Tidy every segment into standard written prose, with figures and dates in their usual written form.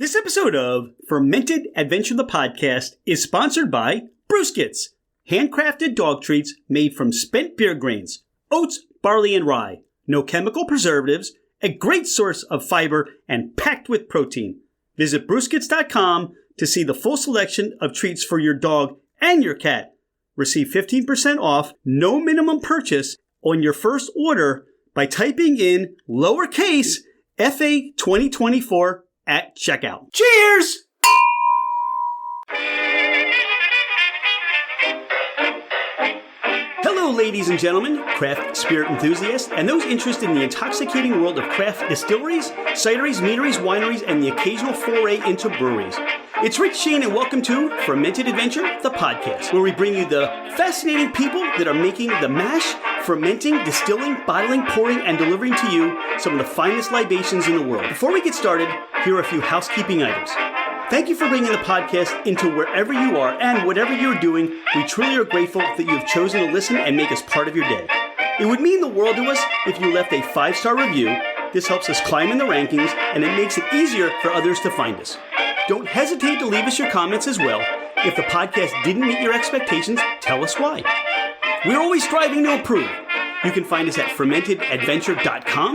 This episode of Fermented Adventure the podcast is sponsored by Brewskits, handcrafted dog treats made from spent beer grains, oats, barley, and rye. No chemical preservatives, a great source of fiber, and packed with protein. Visit brewskits.com to see the full selection of treats for your dog and your cat. Receive 15% off, no minimum purchase on your first order by typing in lowercase FA 2024 at checkout. Cheers! Hello, ladies and gentlemen, craft spirit enthusiasts, and those interested in the intoxicating world of craft distilleries, cideries, meaderies, wineries, and the occasional foray into breweries. It's Rich Shane, and welcome to Fermented Adventure, the podcast, where we bring you the fascinating people that are making the mash, fermenting, distilling, bottling, pouring, and delivering to you some of the finest libations in the world. Before we get started, here are a few housekeeping items. Thank you for bringing the podcast into wherever you are and whatever you're doing. We truly are grateful that you have chosen to listen and make us part of your day. It would mean the world to us if you left a 5-star review. This helps us climb in the rankings, and it makes it easier for others to find us. Don't hesitate to leave us your comments as well. If the podcast didn't meet your expectations, tell us why. We're always striving to improve. You can find us at fermentedadventure.com.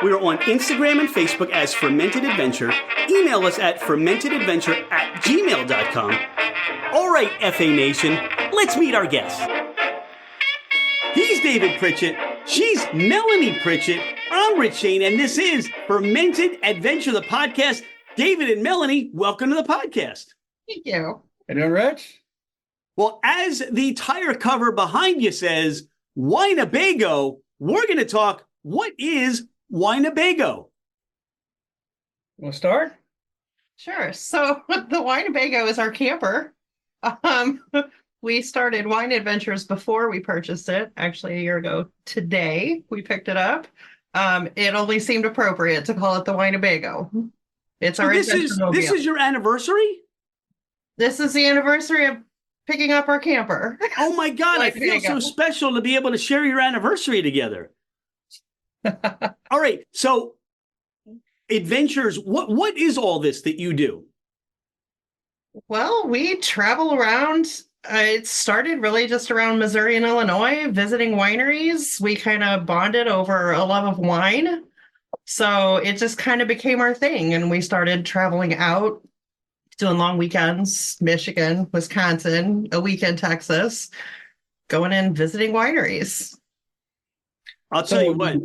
We are on Instagram and Facebook as Fermented Adventure. Email us at fermentedadventure@gmail.com. All right, FA Nation, let's meet our guests. He's David Pritchett. She's Mellanie Pritchett. I'm Rich Shane, and this is Fermented Adventure, the podcast. David and Mellanie, welcome to the podcast. Thank you. How you doing, Rich? Well, as the tire cover behind you says, Wineabago, we're going to talk, what is Wineabago? Want to start? Sure. So the Wineabago is our camper. We started Wine Adventures before we purchased it, actually a year ago today. We picked it up. It only seemed appropriate to call it the Wineabago. It's our this is your anniversary? This is the anniversary of picking up our camper. Oh my God, I feel so special to be able to share your anniversary together. All right, so adventures, what is all this that you do? Well, we travel around. It started really just around Missouri and Illinois, visiting wineries. We kind of bonded over a love of wine. So it just kind of became our thing. And we started traveling out, doing long weekends, Michigan, Wisconsin, a week in Texas, going and visiting wineries. I'll tell you what.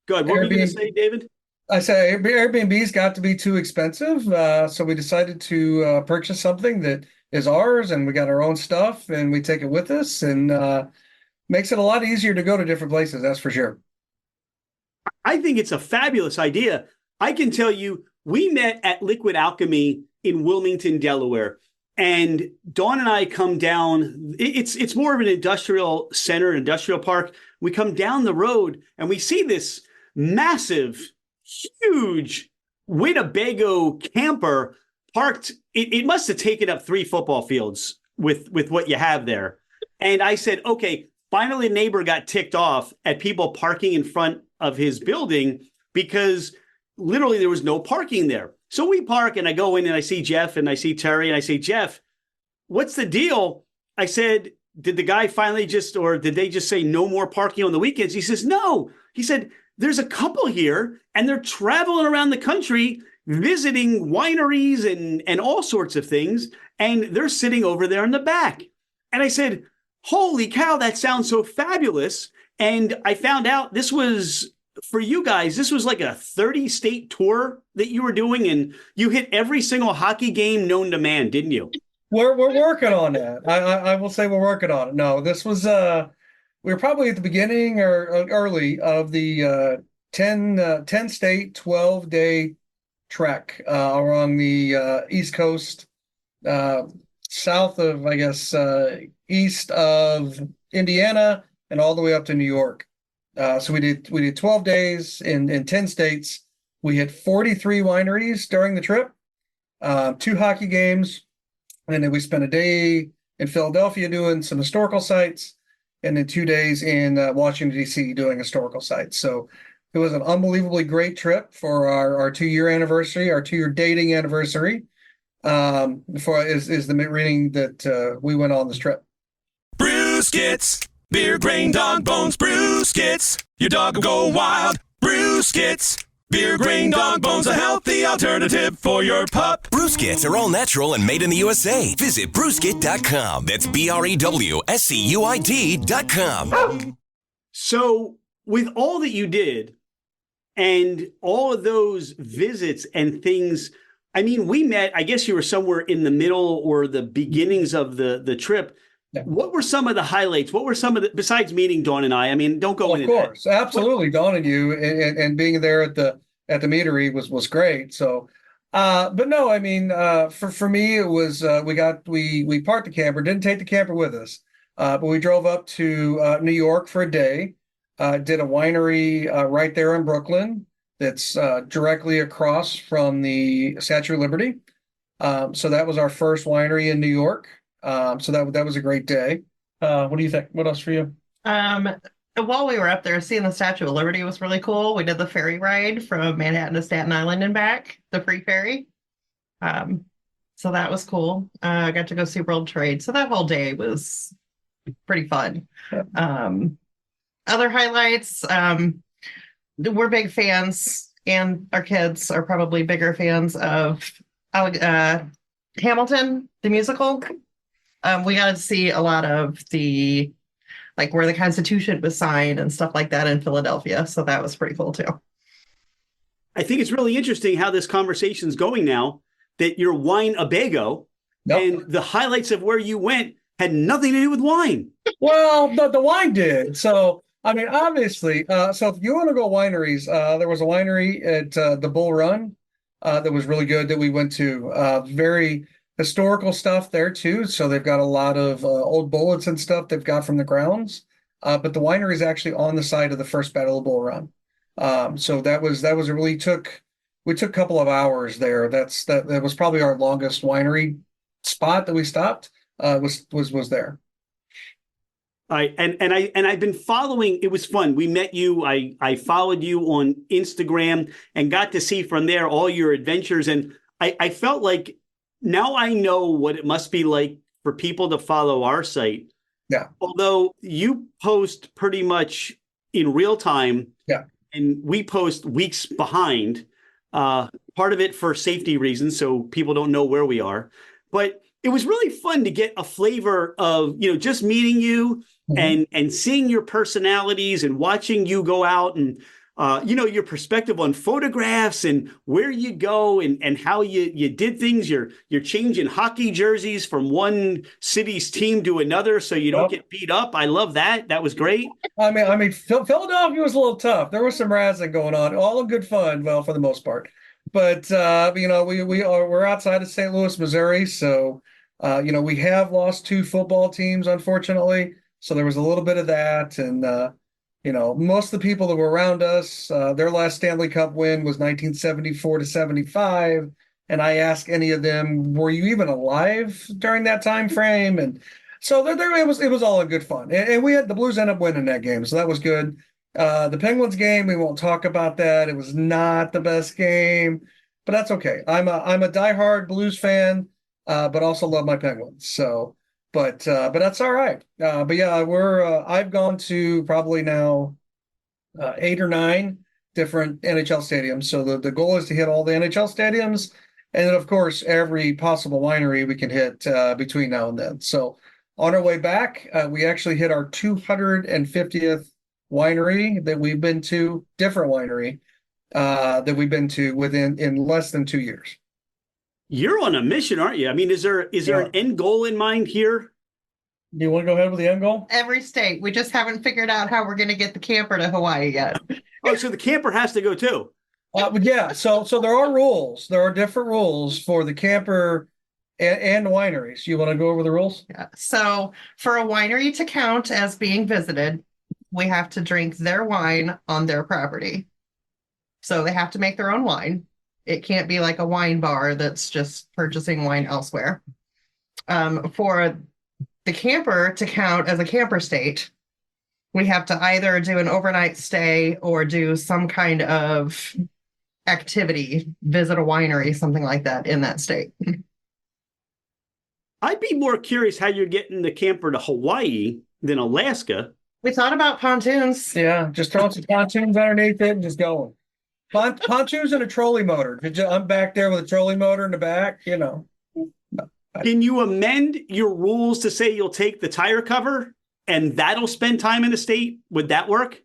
Go ahead. What were you going to say, David? I say Airbnbs got to be too expensive. So we decided to purchase something that is ours, and we got our own stuff, and we take it with us, and makes it a lot easier to go to different places. That's for sure. I think it's a fabulous idea. I can tell you, we met at Liquid Alchemy in Wilmington, Delaware, and Dawn and I come down. It's more of an industrial center, industrial park. We come down the road and we see this massive, huge Winnebago camper parked. It must have taken up 3 football fields with what you have there. And I said, okay, finally a neighbor got ticked off at people parking in front of his building because literally there was no parking there. So we park, and I go in and I see Jeff and I see Terry, and I say, Jeff, what's the deal? I said, did the guy finally did they just say no more parking on the weekends? He says, no. He said, there's a couple here and they're traveling around the country, visiting wineries and all sorts of things. And they're sitting over there in the back. And I said, holy cow, that sounds so fabulous. And I found out this was, for you guys, this was like a 30-state tour that you were doing, and you hit every single hockey game known to man, didn't you? We're working on that. I will say we're working on it. No, this was we were probably at the beginning or early of the 10-state, 12-day trek along the East Coast, south of, I guess, east of Indiana, and all the way up to New York. So we did 12 days in 10 states. We hit 43 wineries during the trip, 2 hockey games, and then we spent a day in Philadelphia doing some historical sites, and then 2 days in Washington, D.C. doing historical sites. So It was an unbelievably great trip for our 2-year anniversary, our 2-year dating anniversary. For is the reading that we went on this trip. Brewskits, beer, grain, dog bones, brewskits. Your dog will go wild. Brewskits, beer, grain, dog bones, a healthy alternative for your pup. Brewskits are all natural and made in the USA. Visit brewskit.com. That's BREWSCUIT.com. So, with all that you did and all of those visits and things, I mean, we met, I guess you were somewhere in the middle or the beginnings of the trip. Yeah. What were some of the highlights? What were some of the, besides meeting Dawn and I mean, don't go into that. Of course, absolutely. Dawn and you and being there at the Meadery was great. So, but no, I mean, for me, it was, we parked the camper, didn't take the camper with us, but we drove up to New York for a day, did a winery right there in Brooklyn that's directly across from the Statue of Liberty. So that was our first winery in New York. So that was a great day. What do you think? What else for you? While we were up there, seeing the Statue of Liberty was really cool. We did the ferry ride from Manhattan to Staten Island and back, the free ferry. So that was cool. I got to go see World Trade. So that whole day was pretty fun. Other highlights, we're big fans, and our kids are probably bigger fans of Hamilton, the musical. We got to see a lot of the, like, where the Constitution was signed and stuff like that in Philadelphia. So that was pretty cool too. I think it's really interesting how this conversation's going now, that you're Wineabago, and the highlights of where you went had nothing to do with wine. Well, the wine did. So, I mean, obviously, so if you want to go wineries, there was a winery at the Bull Run that was really good that we went to. Very historical stuff there too. So they've got a lot of old bullets and stuff they've got from the grounds. But the winery is actually on the side of the first Battle of Bull Run. So that was we took a couple of hours there. That was probably our longest winery spot that we stopped. Was there. I've been following. It was fun. We met you. I followed you on Instagram and got to see from there all your adventures. And I felt like now I know what it must be like for people to follow our site. Yeah. Although you post pretty much in real time. Yeah. And we post weeks behind. Part of it for safety reasons, so people don't know where we are. But it was really fun to get a flavor of, just meeting you and seeing your personalities and watching you go out and, your perspective on photographs and where you go and how you did things. You're changing hockey jerseys from one city's team to another so you don't get beat up. I love that. That was great. I mean, Philadelphia was a little tough. There was some razzing going on, all in good fun, well, for the most part. But we're outside of St. Louis, Missouri, so we have lost 2 football teams, unfortunately. So there was a little bit of that, and most of the people that were around us, their last Stanley Cup win was 1974 to 75, and I asked any of them, "Were you even alive during that time frame?" And so it was all in good fun, and we had the Blues end up winning that game, so that was good. The Penguins game, we won't talk about that. It was not the best game, but that's okay. I'm a diehard Blues fan, but also love my Penguins. So, but that's all right. But yeah, I've gone to probably now 8 or 9 different NHL stadiums. So the goal is to hit all the NHL stadiums, and then of course every possible winery we can hit between now and then. So on our way back, we actually hit our 250th winery that we've been to, different winery that we've been to in less than 2 years. You're on a mission, aren't you? I mean, is there an end goal in mind here? Do you want to go ahead with the end goal? Every state. We just haven't figured out how we're going to get the camper to Hawaii yet. Oh, so the camper has to go too. Yeah. So there are rules. There are different rules for the camper and wineries. You want to go over the rules? Yeah. So for a winery to count as being visited, we have to drink their wine on their property. So they have to make their own wine. It can't be like a wine bar that's just purchasing wine elsewhere. For the camper to count as a camper state, We have to either do an overnight stay or do some kind of activity, visit a winery, something like that in that state. I'd be more curious how you're getting the camper to Hawaii than Alaska. We thought about pontoons. Yeah, just throwing some pontoons underneath it and just going. Pontoons and a trolley motor. I'm back there with a trolley motor in the back, you know. Can you amend your rules to say you'll take the tire cover and that'll spend time in the state? Would that work?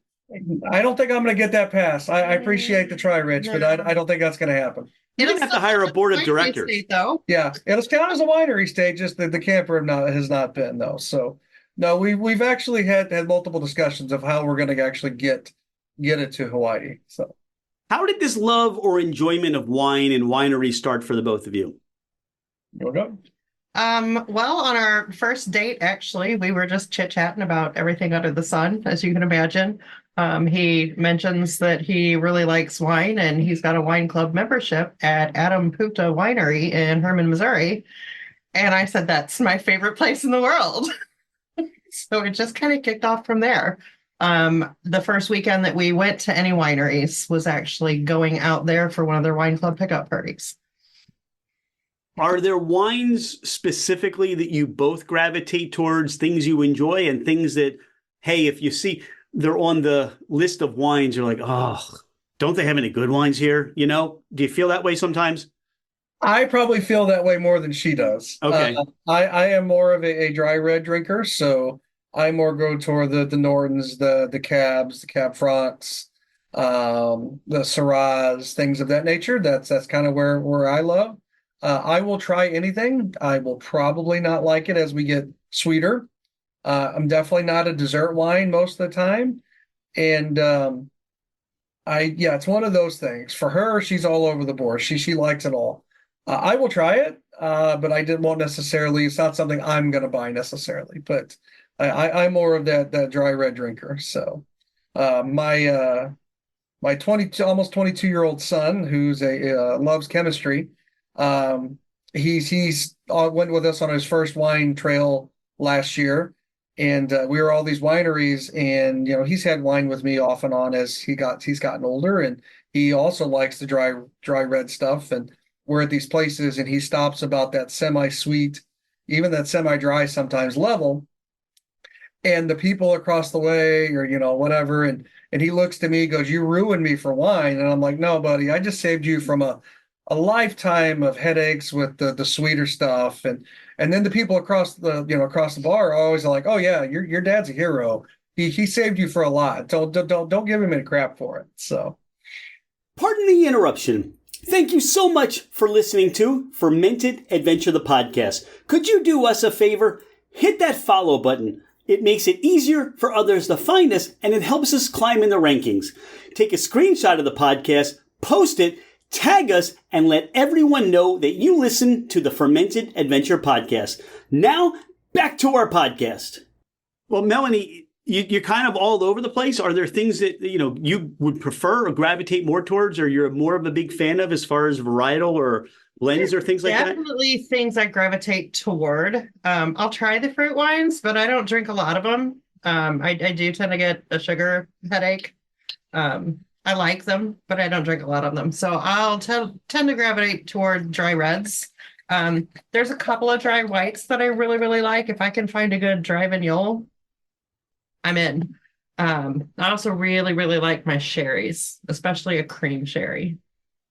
I don't think I'm going to get that passed. I appreciate the try, Rich, but I don't think that's going to happen. You're going to have to hire a board of directors. State, though. Yeah, it'll count as a winery state, just the camper has not been, though. So, no, we've actually had multiple discussions of how we're going to actually get it to Hawaii. So, how did this love or enjoyment of wine and winery start for the both of you? You'll go. Well, on our first date, actually, we were just chit-chatting about everything under the sun, as you can imagine. He mentions that he really likes wine and he's got a wine club membership at Adam Puta Winery in Herman, Missouri. And I said, that's my favorite place in the world. So it just kind of kicked off from there. The first weekend that we went to any wineries was actually going out there for one of their wine club pickup parties. Are there wines specifically that you both gravitate towards, things you enjoy and things that, hey, if you see they're on the list of wines, you're like, oh, don't they have any good wines here? You know, do you feel that way sometimes? I probably feel that way more than she does. Okay. I am more of a dry red drinker, so I more go toward the Nortons, the Cabs, the Cab Francs, the Syrahs, things of that nature. That's kind of where I love. I will try anything. I will probably not like it as we get sweeter. I'm definitely not a dessert wine most of the time. And it's one of those things. For her, she's all over the board. She likes it all. I will try it, but won't necessarily. It's not something I'm going to buy necessarily. But I'm more of that dry red drinker. So my almost 22-year-old son, who's loves chemistry, he's went with us on his first wine trail last year. And we were all these wineries, and he's had wine with me off and on as he's gotten older, and he also likes the dry red stuff. And we're at these places, and he stops about that semi-sweet, even that semi-dry sometimes level, and the people across the way, or whatever, and he looks to me, goes, "You ruined me for wine," and I'm like, "No, buddy, I just saved you from a lifetime of headaches with the sweeter stuff." And then the people across the bar are always like, "Oh yeah, your dad's a hero. He saved you for a lot. Don't give him any crap for it." So, pardon the interruption. Thank you so much for listening to Fermented Adventure, the podcast. Could you do us a favor? Hit that follow button. It makes it easier for others to find us, and it helps us climb in the rankings. Take a screenshot of the podcast, post it, tag us, and let everyone know that you listen to the Fermented Adventure podcast. Now, back to our podcast. Well, Mellanie, you're kind of all over the place. Are there things that you would prefer or gravitate more towards, or you're more of a big fan of as far as varietal or blends or things like that? Definitely things I gravitate toward. I'll try the fruit wines, but I don't drink a lot of them. I do tend to get a sugar headache. I like them, but I don't drink a lot of them. So I'll tend to gravitate toward dry reds. There's a couple of dry whites that I really, really like. If I can find a good dry Vignole, I'm in. I also really, really like my sherries, especially a cream sherry.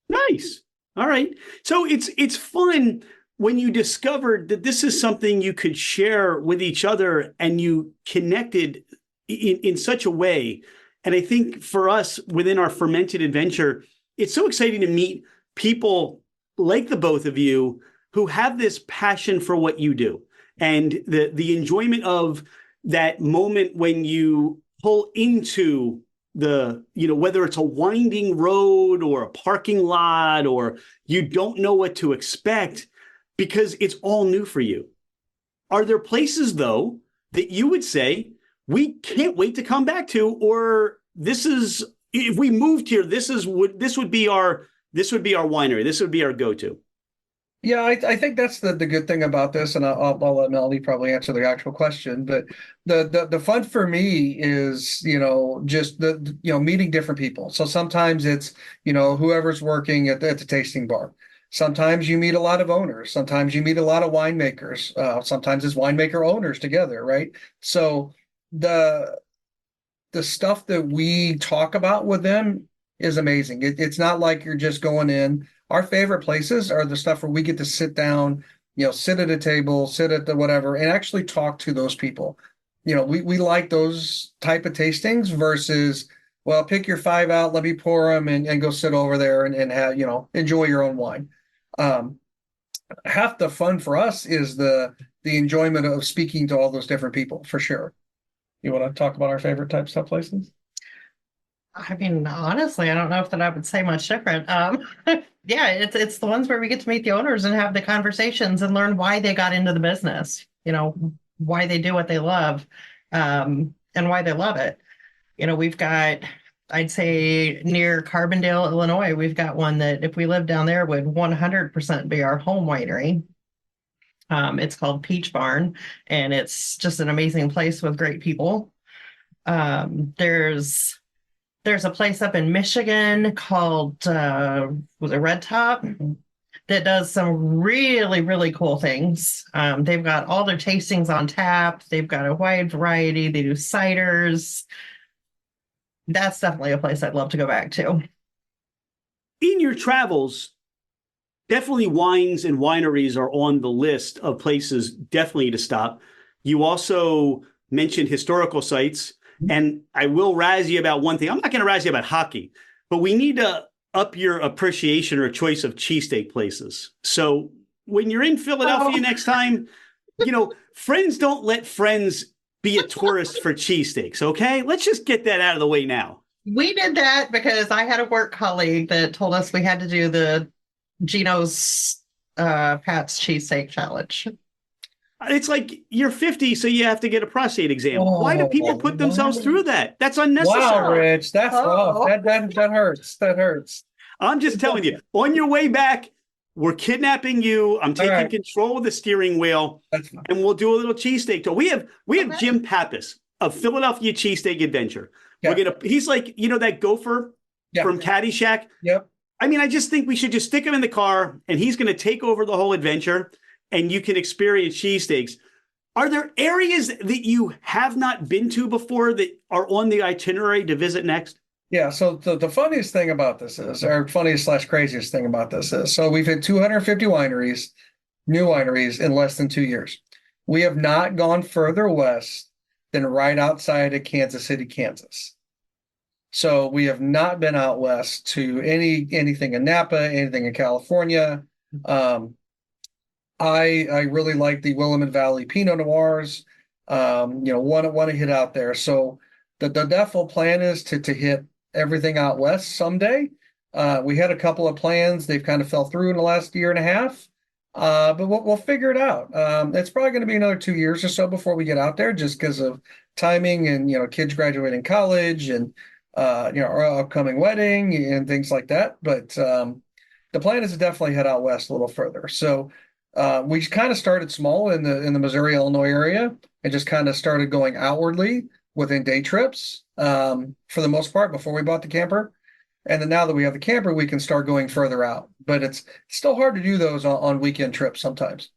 Nice. All right. So it's fun when you discovered that this is something you could share with each other and you connected in such a way. And I think for us within our Fermented Adventure, it's so exciting to meet people like the both of you who have this passion for what you do and the enjoyment of that moment when you pull into whether it's a winding road or a parking lot or you don't know what to expect because it's all new for you. Are there places, though, that you would say, we can't wait to come back to, or if we moved here, this would be our winery. This would be our go-to. Yeah, I think that's the good thing about this, and I'll let Melanie probably answer the actual question. But the fun for me is, just meeting different people. So sometimes it's, whoever's working at the tasting bar. Sometimes you meet a lot of owners. Sometimes you meet a lot of winemakers. Sometimes it's winemaker owners together, right? So the the stuff that we talk about with them is amazing. It's not like you're just going in. Our favorite places are the stuff where we get to sit down, sit at a table, sit at the whatever, and actually talk to those people. We like those type of tastings versus, well, pick your five out, let me pour them and go sit over there and have, enjoy your own wine. Um, Half the fun for us is the enjoyment of speaking to all those different people for sure. You want to talk about our favorite types of places? I mean, honestly, I don't know if that I would say much different. Yeah, it's the ones where we get to meet the owners and have the conversations and learn why they got into the business, why they do what they love, and why they love it. We've got, I'd say near Carbondale, Illinois, we've got one that if we lived down there would 100% be our home winery. It's called Peach Barn, and it's just an amazing place with great people. There's a place up in Michigan called was it Red Top that does some really, really cool things. They've got all their tastings on tap. They've got a wide variety. They do ciders. That's definitely a place I'd love to go back to. In your travels, definitely wines and wineries are on the list of places definitely to stop. You also mentioned historical sites, and I will razz you about one thing. I'm not going to razz you about hockey, but we need to up your appreciation or choice of cheesesteak places. So when you're in Philadelphia next time, friends don't let friends be a tourist for cheesesteaks, okay? Let's just get that out of the way now. We did that because I had a work colleague that told us we had to do the Geno's Pat's cheesesteak challenge. It's like you're 50, so you have to get a prostate exam. Why do people put themselves through that? That's unnecessary. Wow, Rich, that's rough. That hurts. That hurts. I'm just telling you, on your way back, we're kidnapping you. I'm taking control of the steering wheel, and we'll do a little cheesesteak tour. We have Jim Pappas of Philadelphia Cheesesteak Adventure. Yeah. He's like, that gopher from Caddyshack. Yep. I mean, I just think we should just stick him in the car, and he's going to take over the whole adventure, and you can experience cheesesteaks. Are there areas that you have not been to before that are on the itinerary to visit next? Yeah, so the funniest thing about this is, or funniest / craziest thing about this is, so we've hit 250 wineries, new wineries in less than 2 years. We have not gone further west than right outside of Kansas City, Kansas. So we have not been out west to anything in Napa, anything in California. I really like the Willamette Valley Pinot Noirs. Want to hit out there. So the default plan is to hit everything out west someday. We had a couple of plans. They've kind of fell through in the last year and a half. But we'll figure it out. It's probably going to be another 2 years or so before we get out there, just because of timing and kids graduating college and our upcoming wedding and things like that. But the plan is to definitely head out west a little further. So we kind of started small in the Missouri, Illinois area, and just kind of started going outwardly within day trips for the most part before we bought the camper. And then now that we have the camper, we can start going further out. But it's still hard to do those on weekend trips sometimes.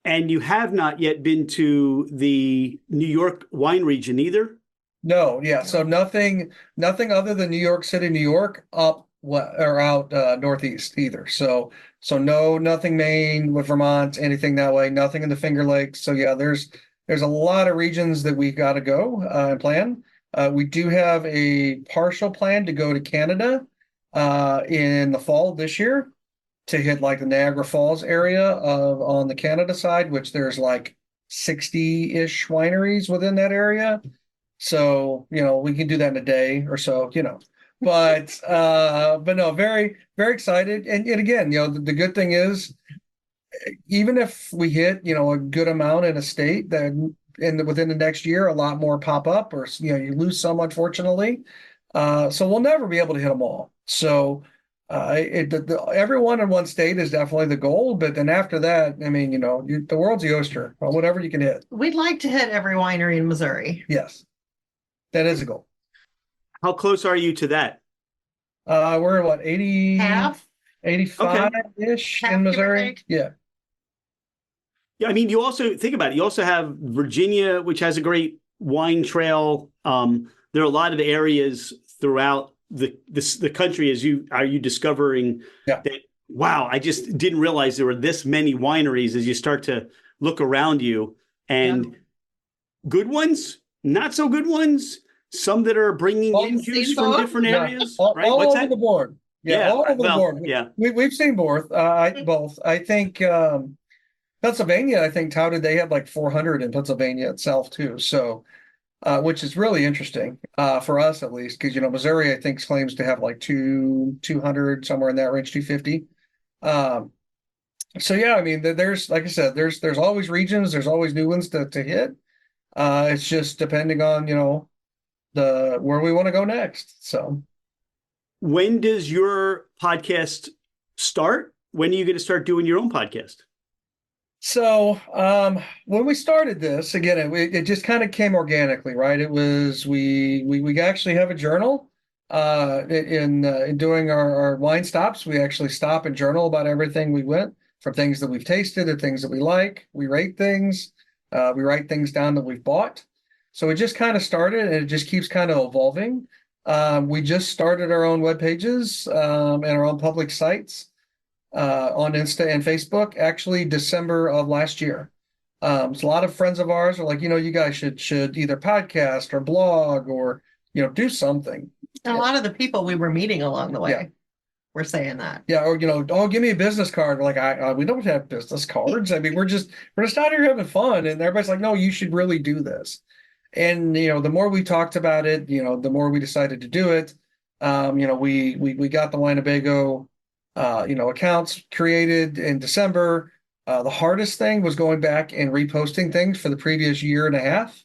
And you have not yet been to the New York wine region either? No, yeah. So nothing other than New York City, New York, up or out northeast either. So no, nothing Maine with Vermont, anything that way, nothing in the Finger Lakes. So yeah, there's a lot of regions that we've got to go and plan. We do have a partial plan to go to Canada in the fall this year to hit like the Niagara Falls area on the Canada side, which there's like 60-ish wineries within that area. So, we can do that in a day or so, but no, very, very excited. And again, the good thing is, even if we hit, a good amount in a state, then within the next year, a lot more pop up, or you lose some, unfortunately. So we'll never be able to hit them all. So Everyone in one state is definitely the goal, but then after that, I mean, the world's the oyster. Well, whatever you can hit. We'd like to hit every winery in Missouri. Yes, that is a goal. How close are you to that? We're what, 80, Half, 85-ish Half, in give or Missouri? take. Yeah. Yeah, I mean, you also think about it. You also have Virginia, which has a great wine trail. There are a lot of areas throughout the country as you discovering Yeah. that, wow, I just didn't realize there were this many wineries as you start to look around you, and good ones, not so good ones, some that are bringing All in the juice same from boat? different Yeah. areas, All, right? all What's over that? the board. Yeah, all over the well, board. yeah. We've seen both. Both. I think Pennsylvania, I think touted they had like 400 in Pennsylvania itself too. So, which is really interesting for us at least, because Missouri I think claims to have like 200 somewhere in that range, 250. Um, so yeah, I mean, there's like I said, there's always regions, there's always new ones to hit. It's just depending on the where we want to go next. So. When does your podcast start? When are you going to start doing your own podcast? So when we started this, again, it just kind of came organically, right? It was we actually have a journal in doing our wine stops. We actually stop and journal about everything we went, from things that we've tasted to things that we like. We rate things. We write things down that we've bought. So it just kind of started, and it just keeps kind of evolving. We just started our own web pages and our own public sites on Insta and Facebook, actually December of last year. So a lot of friends of ours are like, you guys should either podcast or blog or do something. And a lot of the people we were meeting along the way Yeah. were saying that. Yeah, or oh, give me a business card. We're like, we don't have business cards. I mean, we're just out here having fun, and everybody's like, no, you should really do this. And the more we talked about it, the more we decided to do it. We got the Wineabago accounts created in December. The hardest thing was going back and reposting things for the previous year and a half.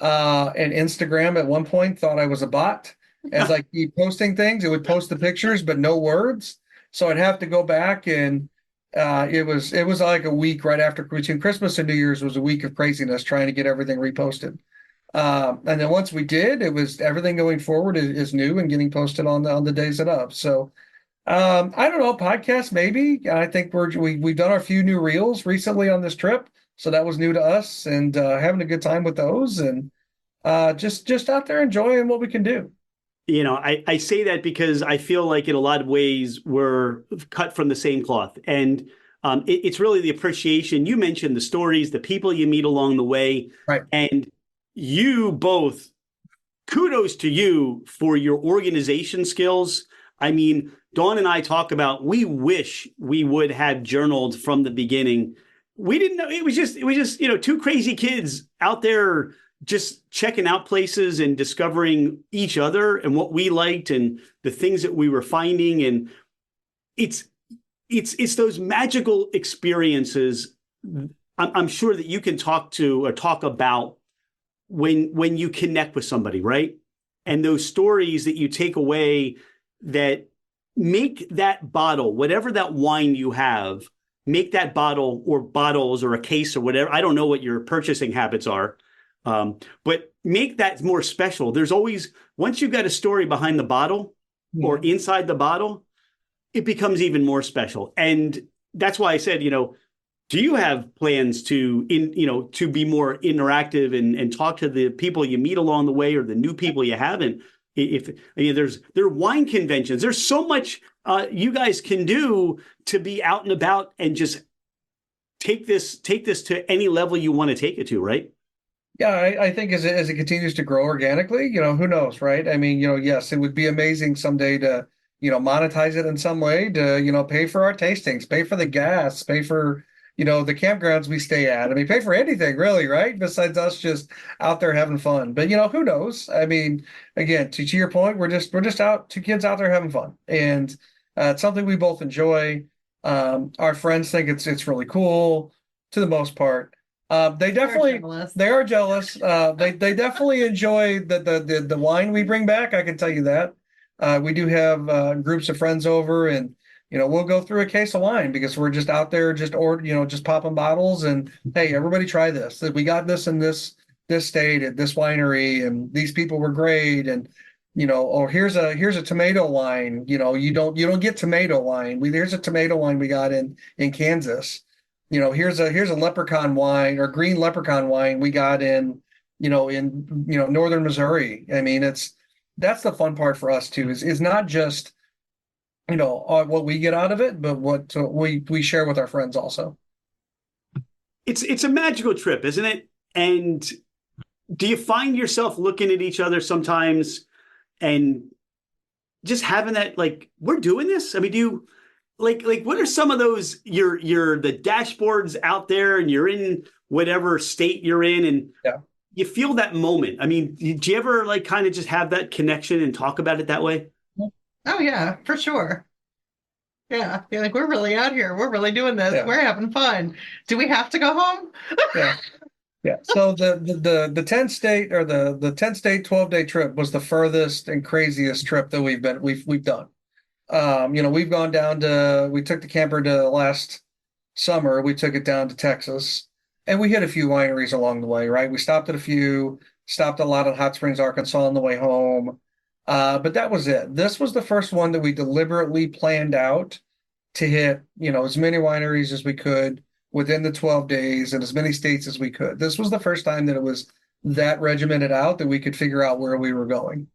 And Instagram at one point thought I was a bot. As I keep posting things, it would post the pictures, but no words. So I'd have to go back, and it was like a week right after between Christmas and New Year's was a week of craziness trying to get everything reposted. And then once we did, it was everything going forward is new and getting posted on the days it up. So I don't know, podcast maybe. I think we've done our few new reels recently on this trip, so that was new to us, and having a good time with those, and just out there enjoying what we can do. I say that because I feel like in a lot of ways we're cut from the same cloth, and it's really the appreciation. You mentioned the stories, the people you meet along the way, Right? And you both, kudos to you for your organization skills. I mean, Dawn and I talk about, we wish we would have journaled from the beginning. We didn't know. It was just, two crazy kids out there just checking out places and discovering each other and what we liked and the things that we were finding. And it's those magical experiences. I'm sure that you can talk about when you connect with somebody, right? And those stories that you take away that make that bottle, whatever that wine you have, make that bottle or bottles or a case or whatever. I don't know what your purchasing habits are, but make that more special. There's always, once you've got a story behind the bottle or inside the bottle, it becomes even more special. And that's why I said, do you have plans to be more interactive and talk to the people you meet along the way or the new people you haven't? There are wine conventions. There's so much you guys can do to be out and about and just take this to any level you want to take it to, right? Yeah, I think as it continues to grow organically, who knows, right? I mean, yes, it would be amazing someday to, monetize it in some way to, pay for our tastings, pay for the gas, pay for, the campgrounds we stay at. I mean, pay for anything really, right? Besides us just out there having fun. But, who knows? I mean, again, to your point, we're just out, two kids out there having fun. And it's something we both enjoy. Our friends think it's really cool to the most part. They are jealous. They definitely enjoy the wine we bring back. I can tell you that. We do have groups of friends over, and we'll go through a case of wine because we're just out there just popping bottles, and hey, everybody try this. We got this in this state at this winery, and these people were great, and or here's a tomato wine. You don't get tomato wine. Here's a tomato wine we got in Kansas. Here's a leprechaun wine or green leprechaun wine we got in northern Missouri. I mean, that's the fun part for us too, is not just what we get out of it, but what we share with our friends also. It's a magical trip, isn't it? And do you find yourself looking at each other sometimes and just having that, like, we're doing this? I mean, do you like what are some of those, you're the dashboards out there and you're in whatever state you're in, and you feel that moment? I mean, do you ever like kind of just have that connection and talk about it that way? Oh yeah, for sure. Yeah, you're like, we're really out here. We're really doing this. Yeah. We're having fun. Do we have to go home? Yeah. Yeah. So the 10 state or the 10 state 12-day trip was the furthest and craziest trip that we've done. We've gone down we took the camper to last summer. We took it down to Texas, and we hit a few wineries along the way, right? We stopped at a few, stopped a lot in Hot Springs, Arkansas on the way home. But that was it. This was the first one that we deliberately planned out to hit, as many wineries as we could within the 12 days and as many states as we could. This was the first time that it was that regimented out that we could figure out where we were going.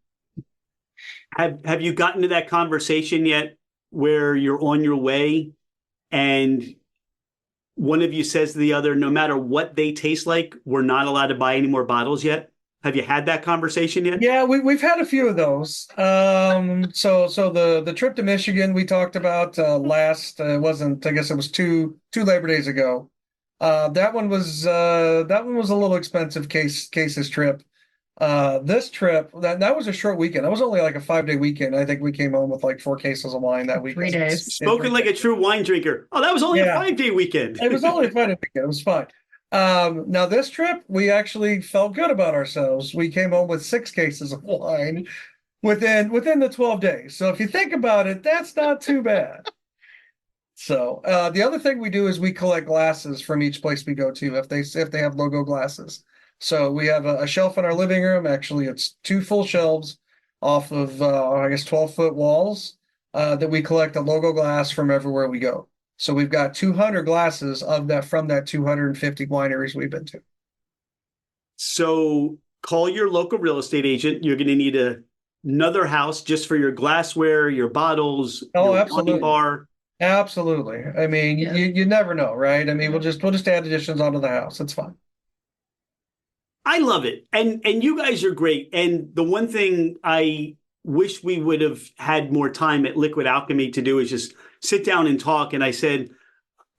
Have you gotten to that conversation yet where you're on your way and one of you says to the other, no matter what they taste like, we're not allowed to buy any more bottles yet? Have you had that conversation yet? Yeah, we've had a few of those. So the trip to Michigan we talked about last, it wasn't, I guess it was two Labor Days ago. That one was a little expensive cases trip. This trip, that was a short weekend. That was only like a 5-day weekend. I think we came home with like 4 cases of wine that weekend. 3 days. Spoken like a true wine drinker. Oh, that was only a 5-day weekend. It was only a 5-day weekend. It was fine. Now this trip, we actually felt good about ourselves. We came home with 6 cases of wine within the 12 days. So if you think about it, that's not too bad. So the other thing we do is we collect glasses from each place we go to if they have logo glasses. So we have a shelf in our living room. Actually, it's 2 full shelves off of 12-foot walls that we collect a logo glass from everywhere we go. So we've got 200 glasses of that from that 250 wineries we've been to. So call your local real estate agent. You're going to need another house just for your glassware, your bottles, your absolutely. wine bar. Absolutely. I mean, you never know, right? I mean, we'll just add additions onto the house. It's fine. I love it. And you guys are great. And the one thing I wish we would have had more time at Liquid Alchemy to do is just sit down and talk. And I said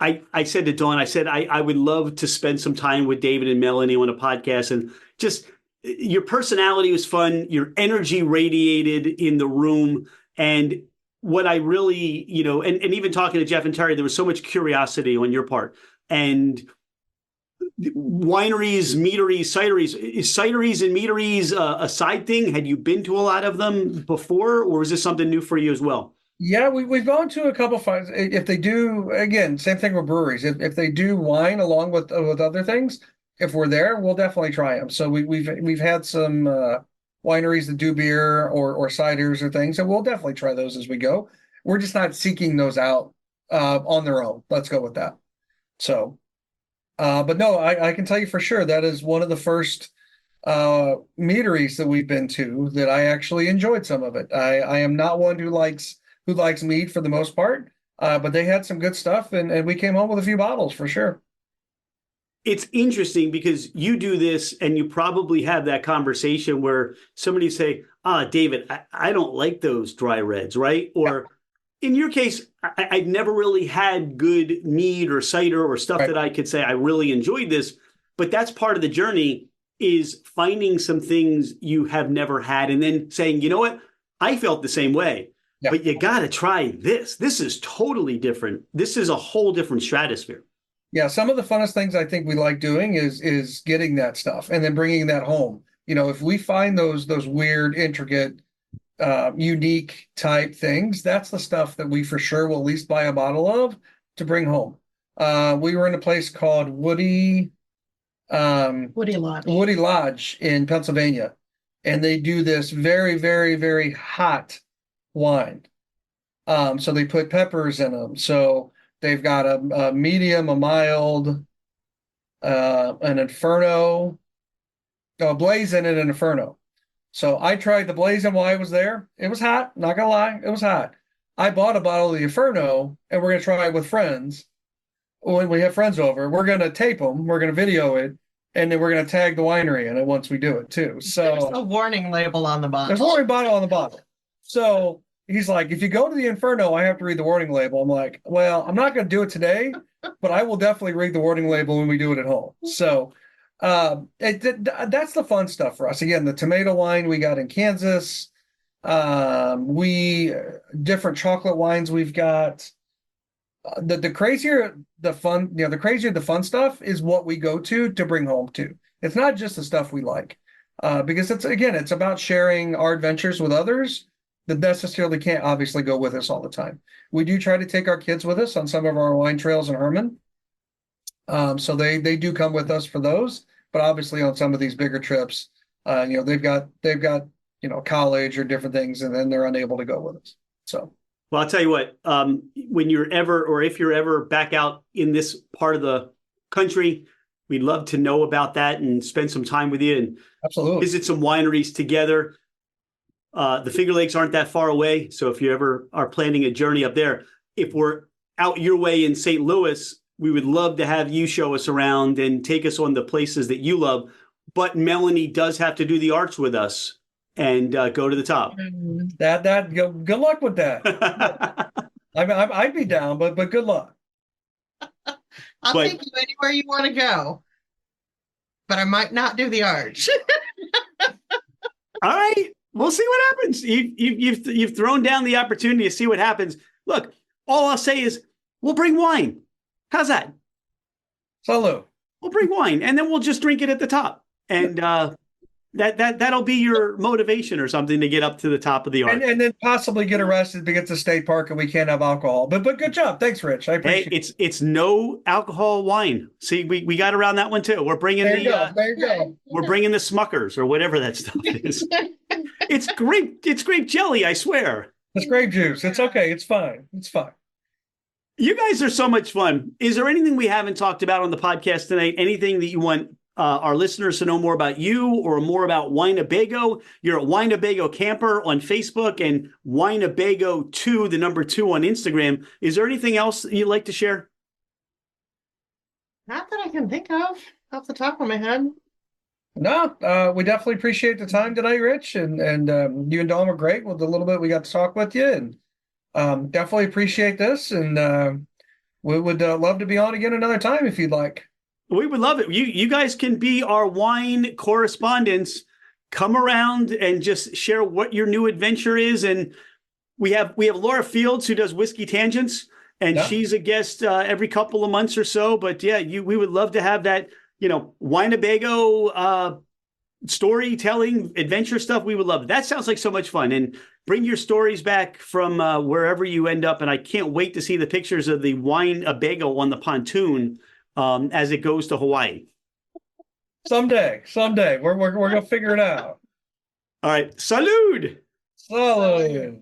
to Dawn, I would love to spend some time with David and Mellanie on a podcast, and just your personality was fun. Your energy radiated in the room. And what I really, and even talking to Jeff and Terry, there was so much curiosity on your part. And wineries, meaderies, cideries. Is cideries and meaderies a side thing? Had you been to a lot of them before, or was this something new for you as well? Yeah, we've gone to a couple of, if they do, again, same thing with breweries. If they do wine along with other things, if we're there, we'll definitely try them. So we've had some wineries that do beer or ciders or things, and we'll definitely try those as we go. We're just not seeking those out on their own. Let's go with that. So, but no, I can tell you for sure that is one of the first meaderies that we've been to that I actually enjoyed some of it. I am not one who likes mead for the most part, but they had some good stuff, and we came home with a few bottles for sure. It's interesting because you do this and you probably have that conversation where somebody say, David, I don't like those dry reds, right? Or in your case, I've never really had good mead or cider or stuff that I could say I really enjoyed this, but that's part of the journey, is finding some things you have never had and then saying, you know what, I felt the same way. Yeah. But you got to try this. This is totally different. This is a whole different stratosphere. Yeah, some of the funnest things I think we like doing is getting that stuff and then bringing that home. If we find those weird, intricate unique type things, that's the stuff that we for sure will at least buy a bottle of to bring home. We were in a place called Woody Lodge in Pennsylvania, and they do this very, very, very hot wine. So they put peppers in them. So they've got a medium, a mild, an Inferno, a Blaze in it, an Inferno. So I tried the Blaze and while I was there. It was hot, not gonna lie, it was hot. I bought a bottle of the Inferno, and we're gonna try it with friends. When we have friends over, we're gonna tape them, we're gonna video it, and then we're gonna tag the winery in it once we do it too. So There's a warning label on the bottle. there's a warning bottle on the bottle. So he's like, if you go to the Inferno, I have to read the warning label. I'm like, well, I'm not going to do it today, but I will definitely read the warning label when we do it at home. So that's the fun stuff for us. Again, the tomato wine we got in Kansas, we different chocolate wines we've got. The crazier the fun, the crazier the fun stuff is what we go to bring home too. It's not just the stuff we like, because it's about sharing our adventures with others that necessarily can't obviously go with us all the time. We do try to take our kids with us on some of our wine trails in Herman. So they do come with us for those, but obviously on some of these bigger trips, they've got college or different things, and then they're unable to go with us. So. Well, I'll tell you what, when you're ever, or if you're ever back out in this part of the country, we'd love to know about that and spend some time with you and absolutely visit some wineries together. The Finger Lakes aren't that far away. So if you ever are planning a journey up there, if we're out your way in St. Louis, we would love to have you show us around and take us on the places that you love. But Mellanie does have to do the arts with us and go to the top. Good luck with that. I'd be down, but good luck. I'll take you anywhere you want to go, but I might not do the arch. All right, we'll see what happens. You've thrown down the opportunity to see what happens. Look, all I'll say is we'll bring wine. How's that? Salud. We'll bring wine, and then we'll just drink it at the top, and that'll be your motivation or something to get up to the top of the arch. And then possibly get arrested to get to state park and we can't have alcohol. But good job. Thanks, Rich. I appreciate it. It's no alcohol wine. See, we got around that one too. We're bringing there you go. We're bringing the Smuckers or whatever that stuff is. It's grape jelly, I swear. It's grape juice. It's okay. It's fine. It's fine. You guys are so much fun. Is there anything we haven't talked about on the podcast tonight? Anything that you want our listeners to know more about you or more about Wineabago? You're at Wineabago Camper on Facebook and Wineabago2, the number 2 on Instagram. Is there anything else you'd like to share? Not that I can think of off the top of my head. No, we definitely appreciate the time today, Rich, and you and Dawn were great with the little bit we got to talk with you, and definitely appreciate this, and we would love to be on again another time if you'd like. We would love it. You guys can be our wine correspondents. Come around and just share what your new adventure is. And we have Laura Fields, who does Whiskey Tangents, and she's a guest every couple of months or so. But yeah, we would love to have that, Wineabago storytelling, adventure stuff. We would love it. That sounds like so much fun. And bring your stories back from wherever you end up. And I can't wait to see the pictures of the Wineabago on the pontoon as it goes to Hawaii. Someday. We're gonna figure it out. All right. Salud. Salud.